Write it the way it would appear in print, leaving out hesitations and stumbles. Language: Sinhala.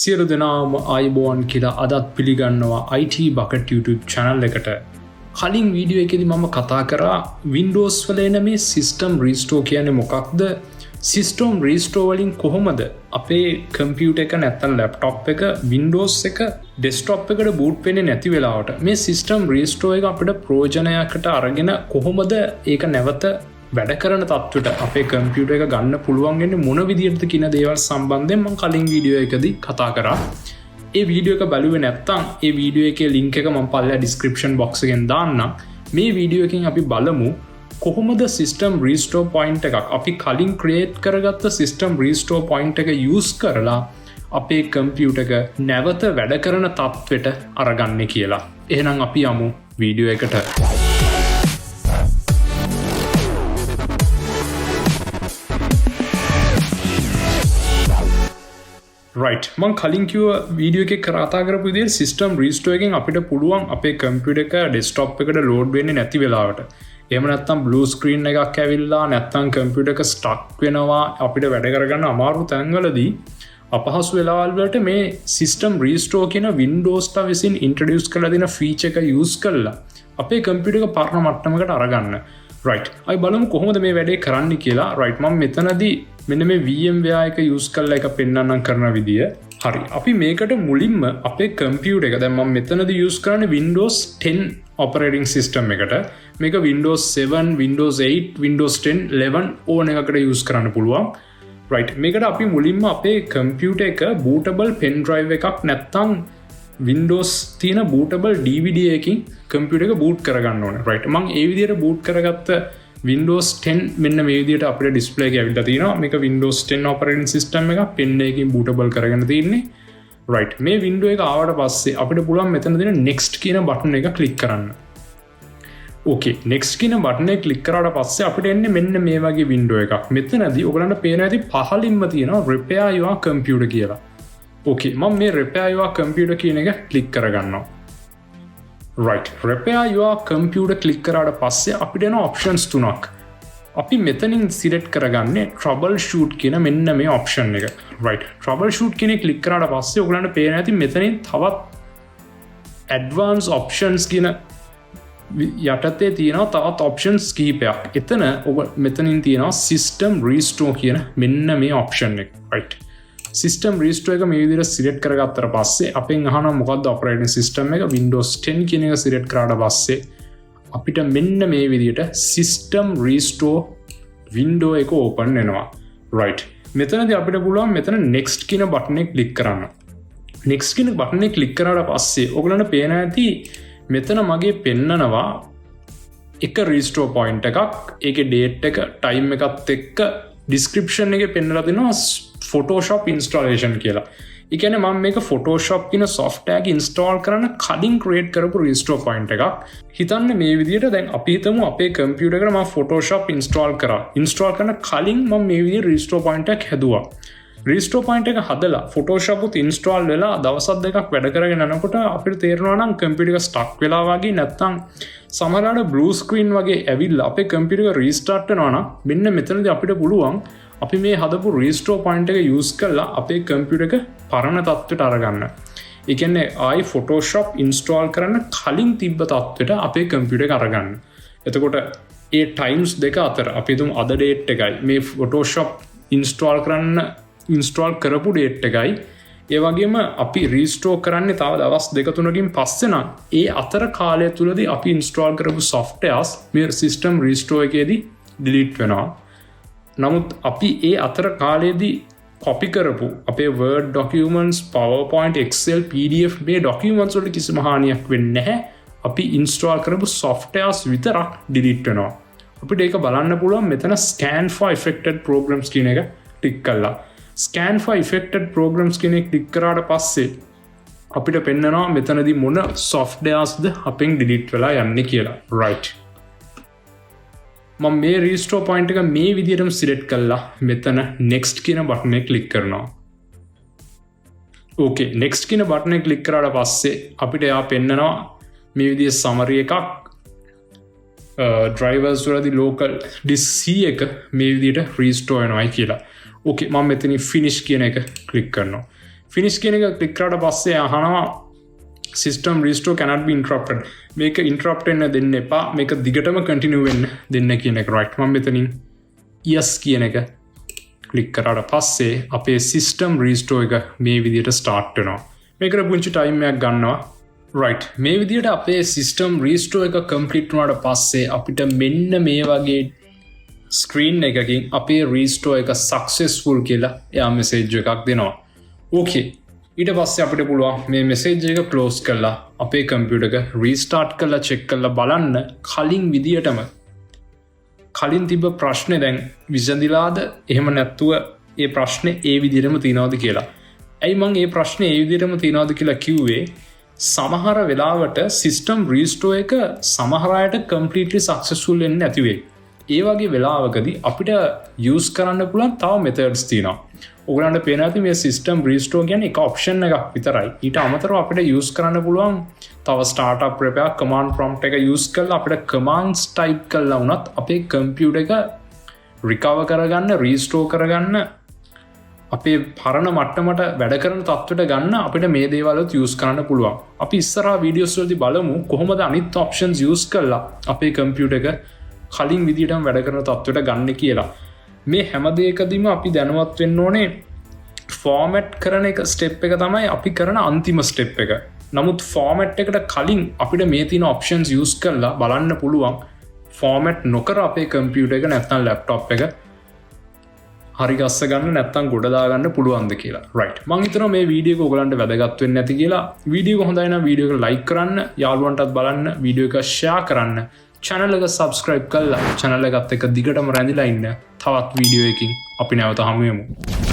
සියලු දෙනාම ආයුබෝවන් කියලා අදත් පිළිගන්නවා IT Bucket YouTube channel එකට. කලින් වීඩියෝ එකේදී මම කතා කරා Windows වල එන මේ system restore කියන්නේ මොකක්ද? system restore වලින් කොහොමද අපේ computer එක නැත්නම් laptop එක Windows එක desktop එකට boot වෙන්නේ නැති වෙලාවට මේ system restore එක අපිට ප්‍රයෝජනයකට අරගෙන කොහොමද ඒක නැවත වැඩ කරන තත්ත්වයට අපේ කම්පියුටර් එක ගන්න පුළුවන් වෙන්නේ මොන විදිහටද කියන දේවල් සම්බන්ධයෙන් මම කලින් වීඩියෝ එකදී කතා කරා. ඒ වීඩියෝ එක බලුවේ නැත්නම් ඒ වීඩියෝ එකේ link එක මම පල්ලා description box එකෙන් දාන්නම්. මේ වීඩියෝ එකෙන් අපි බලමු කොහොමද system restore point එකක් අපි කලින් create කරගත්ත system restore point එක use කරලා අපේ කම්පියුටර් එක නැවත වැඩ කරන තත්ත්වයට අරගන්නේ කියලා. එහෙනම් අපි යමු වීඩියෝ එකට. right මම කලින් කිව්ව වීඩියෝ එකේ කතා කරපු විදිහට system restore එකෙන් අපිට පුළුවන් අපේ කම්පියුටර් එක desktop එකට load වෙන්නේ නැති වෙලාවට එහෙම නැත්නම් blue screen එකක් ඇවිල්ලා නැත්නම් කම්පියුටර් එක stuck වෙනවා අපිට වැඩ කරගන්න අමාරු තැන්වලදී අපහසු වෙලාවල් වලට මේ system restore කියන Windows ට විසින් introduce කරලා දෙන feature එක use කරලා අපේ කම්පියුටර් එක පරණ මට්ටමකට අරගන්න right අපි බලමු කොහොමද මේ වැඩේ කරන්න කියලා right මම මෙතනදී මෙන්න මේ VMware එක use කරලා එක පෙන්නන්නම් කරන විදිය. හරි. අපි මේකට මුලින්ම අපේ කම්පියුටර් එක දැන් මම මෙතනදී use කරන්නේ Windows 10 operating system එකට. මේක Windows 7, Windows 8, Windows 10, 11 ඕන එකකට use කරන්න පුළුවන්. right. මේකට අපි මුලින්ම අපේ කම්පියුටර් එක bootable pen drive එකක් නැත්නම් Windows තියෙන bootable DVD එකකින් කම්පියුටර් එක boot කරගන්න ඕනේ. right. මම ඒ විදිහට boot කරගත්ත Windows 10 මෙන්න මේ විදිහට අපිට display එක ඇවිල්ලා තියෙනවා. මේක Windows 10 operating system එක pen එකකින් bootable කරගෙන තියෙන්නේ. right. මේ window එක ආවට පස්සේ අපිට පුළුවන් මෙතන තියෙන next කියන button එක click කරන්න. okay next කියන button එක click කරාට පස්සේ අපිට එන්නේ මෙන්න මේ වගේ window එකක්. මෙතනදී ඔයගලන්ට පේනවා ඇති පහළින්ම තියෙනවා repair your computer කියලා. okay මම මේ repair your computer කියන එක click කරගන්නවා. right repair your computer click කරාට පස්සේ අපිට එන options තුනක් අපි මෙතනින් select කරගන්නේ troubleshoot කියන මෙන්න මේ option එක right troubleshoot කියන එක click කරාට පස්සේ ඔයගලන්ට පේන ඇති මෙතනින් තවත් advanced options කියන යටතේ තියෙනවා තවත් options කීපයක්. එතන ඔබ මෙතනින් තියෙනවා system restore කියන මෙන්න මේ option එක right system restore එක මේ විදිහට select කරගත්තට පස්සේ අපෙන් අහනවා මොකක්ද operating system එක Windows 10 කියන එක select කරාට පස්සේ අපිට මෙන්න මේ විදිහට system restore window එක open වෙනවා right මෙතනදී අපිට පුළුවන් මෙතන next කියන button එක click කරන්න next කියන button එක click කරාට පස්සේ ඔයගලන්ට පේන ඇති මෙතන මගේ පෙන්නනවා එක restore point එකක් ඒකේ date එක time එකත් එක්ක description එකේ පෙන්නලා දෙනවා Photoshop installation කියලා. ඒ කියන්නේ මම මේක Photoshop කියන software එක install කරන්න කලින් create කරපු restore point එකක්. හිතන්න මේ විදිහට දැන් අපි හිතමු අපේ computer එකට මම Photoshop install කරා. install කරන කලින් මම මේ විදිහට restore point එකක් හැදුවා. restore point එක හදලා Photoshop උත් install වෙලා දවස් දෙකක් වැඩ කරගෙන යනකොට අපිට තේරෙනවා නම් computer එක stuck වෙලා වගේ නැත්නම් සමහරවිට blue screen වගේ ඇවිල්ලා අපේ computer එක restart වෙනවා නම් මෙන්න මෙතනදී අපිට පුළුවන් අපි මේ හදපු restore point එක use කරලා අපේ computer එක පරණ තත්ත්වයට අරගන්න. ඒ කියන්නේ ආයි Photoshop install කරන්න කලින් තිබ්බ තත්ත්වයට අපේ computer එක අරගන්න. එතකොට ඒ times දෙක අතර අපි හිතමු අද date එකයි මේ Photoshop install කරපු date එකයි ඒ වගේම අපි restore කරන්නේ තව දවස් දෙක තුනකින් පස්සේ නම් ඒ අතර කාලය තුලදී අපි install කරපු softwares මේ system restore එකේදී delete වෙනවා. නමුත් අපි ඒ අතර කාලයේදී copy කරපු අපේ Word documents, PowerPoint, Excel, PDF මේ documents වලට කිසිම හානියක් වෙන්නේ නැහැ. අපි install කරපු softwares විතරක් delete වෙනවා. අපිට ඒක බලන්න පුළුවන් මෙතන scan for affected programs කියන එක ටික් කරලා. scan for affected programs කියන එක ටික් කරාට පස්සේ අපිට පෙන්නනවා මෙතනදී මොන softwaresද අපෙන් delete වෙලා යන්නේ කියලා. right මම මේ restore point එක මේ විදිහටම select කරලා මෙතන next කියන button එක click කරනවා. okay next කියන button එක click කරාට පස්සේ අපිට එයා පෙන්නනවා මේ විදිහේ summary එකක් drivers වලදී local disk C එක මේ විදිහට restore වෙනවායි කියලා. okay මම මෙතනින් finish කියන එක click කරනවා. ෆිනිෂ් කියන එක ක්ලික් කරාට පස්සේ අහනවා system restore cannot be interrupted. මේක interrupt වෙන්න දෙන්න එපා. මේක දිගටම continue වෙන්න දෙන්න කියන එක. right. මම මෙතනින් yes කියන එක ක්ලික් කරාට පස්සේ අපේ system restore එක මේ විදිහට start වෙනවා. මේකට පුංචි time එකක් ගන්නවා. right. මේ විදිහට අපේ system restore එක complete වුණාට පස්සේ අපිට මෙන්න මේ වගේ screen එකකින් අපේ restore එක successful කියලා එයා message එකක් දෙනවා. okay. ඊට පස්සේ අපිට පුළුවන් මේ මෙසේජ් එක ක්ලෝස් කරලා අපේ කම්පියුටර් එක රීස්ටාර්ට් කරලා චෙක් කරලා බලන්න කලින් විදියටම කලින් තිබ්බ ප්‍රශ්නේ දැන් විසඳිලාද එහෙම නැත්තුව ඒ ප්‍රශ්නේ ඒ විදිහටම තියනවද කියලා. ඇයි මම මේ ප්‍රශ්නේ ඒ විදිහටම තියනවද කියලා කිව්වේ සමහර වෙලාවට සිස්ටම් රීස්ටෝර් එක සමහර අයට කම්ප්ලීට්ලි සක්සස්ෆුල් වෙන්නේ නැති වෙයි. ඒ වගේ වෙලාවකදී අපිට යූස් කරන්න පුළුවන් තව මෙතඩ්ස් තියෙනවා. ඔයගලන්ට පේනවා ඇති මේ සිස්ටම් රීස්ටෝර් කියන්නේ එක ඔප්ෂන් එකක් විතරයි. ඊට අමතරව අපිට යූස් කරන්න පුළුවන් තව ස්ටාර්ට්අප් ප්‍රෙපෙයා කමාන්ඩ් ප්‍රොම්ප්ට් එක යූස් කරලා අපිට කමාන්ඩ්ස් ටයිප් කරලා වුණත් අපේ කම්පියුටර් එක රිකවර් කරගන්න, රීස්ටෝර් කරගන්න, අපේ පරණ මට්ටමට වැඩ කරන තත්ත්වයට ගන්න අපිට මේ දේවල්වත් යූස් කරන්න පුළුවන්. අපි ඉස්සරහා වීඩියෝස් වලදී බලමු කොහොමද අනිත් ඔප්ෂන්ස් යූස් කරලා අපේ කම්පියුටර් එක කලින් විදිහටම වැඩ කරන තත්ත්වයට ගන්න කියලා. මේ හැම දෙයකදීම අපි දැනුවත් වෙන්න ඕනේ ෆෝමැට් කරන එක ස්ටෙප් එක තමයි අපි කරන අන්තිම ස්ටෙප් එක. නමුත් ෆෝමැට් එකට කලින් අපිට මේ තියෙන ඔප්ෂන්ස් යූස් කරලා බලන්න පුළුවන් ෆෝමැට් නොකර අපේ කම්පියුටර් එක නැත්නම් ලැප්ටොප් එක හරි ගස්ස ගන්න නැත්නම් ගොඩ දාගන්න පුළුවන්ද කියලා. right. මම හිතනවා මේ වීඩියෝ එක ඔයගලන්ට වැදගත් වෙන්නේ නැති කියලා. වීඩියෝ එක හොඳයි නම් වීඩියෝ එක like කරන්න, යාළුවන්ටත් බලන්න, වීඩියෝ එක share කරන්න. channel එක subscribe කරලා channel එකත් එක්ක දිගටම රැඳිලා ඉන්න. තවත් වීඩියෝ එකකින් අපි නැවත හමු වෙමු.